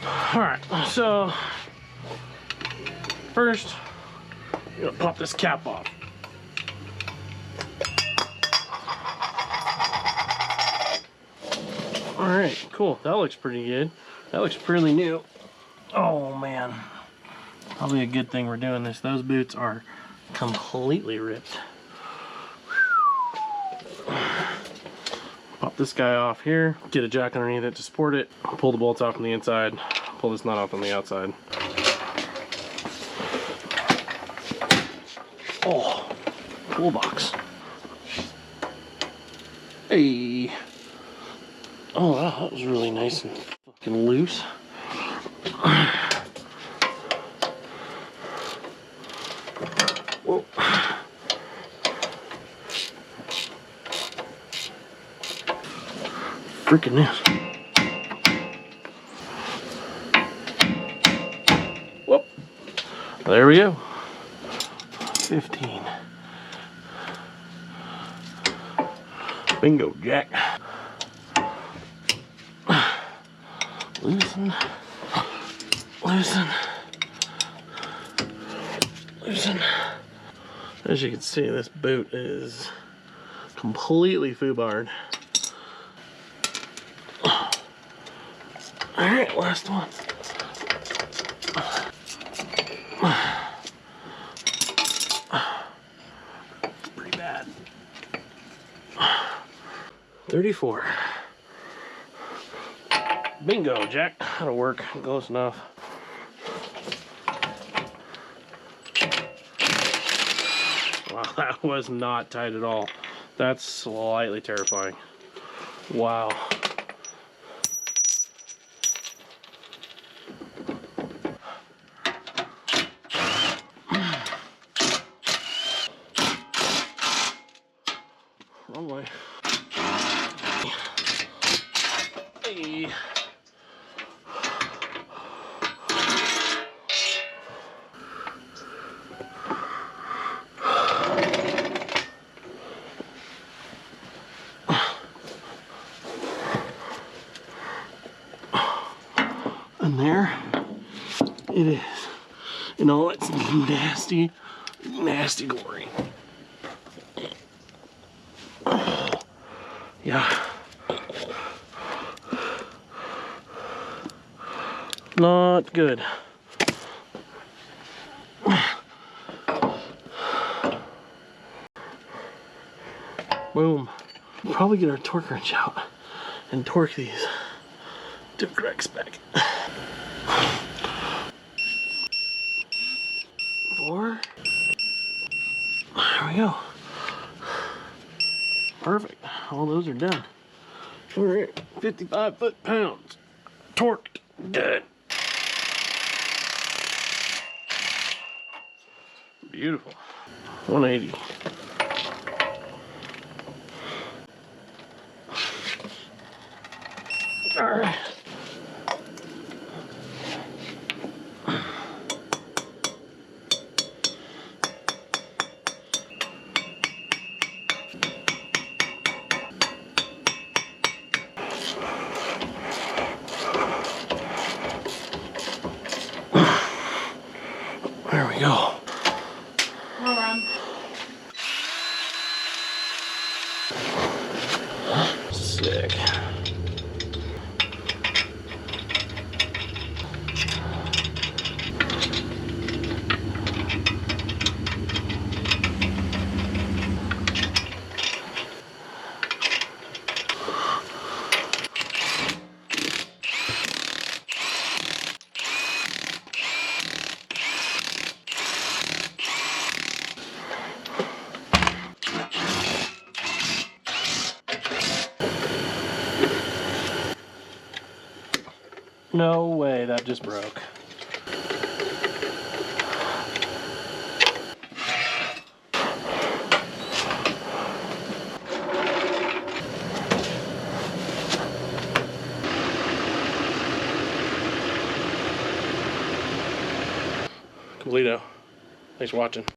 Alright, so first, I'm gonna pop this cap off. Alright, cool. That looks pretty good. That looks pretty new. Oh man. Probably a good thing we're doing this. Those boots are completely ripped. Pop this guy off here. Get a jack underneath it to support it. Pull the bolts off on the inside. Pull this nut off on the outside. Oh, toolbox. Hey. Oh, wow, that was really nice and fucking loose. Whoa. Freaking this. Whoop. There we go. 15. Bingo, Jack. Loosen. Loosen. Loosen. As you can see, this boot is completely foobarred. Alright, last one. Pretty bad. 34. Bingo, Jack. That'll work. Close enough. Wow, that was not tight at all. That's slightly terrifying. Wow. Wrong way. Hey. And there it is in all its nasty, nasty glory. Yeah. Not good. Boom. We'll probably get our torque wrench out and torque these to correct spec. 4. There we go. Perfect. All those are done. We're at 55 foot-pounds. Torqued. Good. Beautiful. 180. All right. There we go. Sick. No way, that just broke. Completo. Thanks for watching.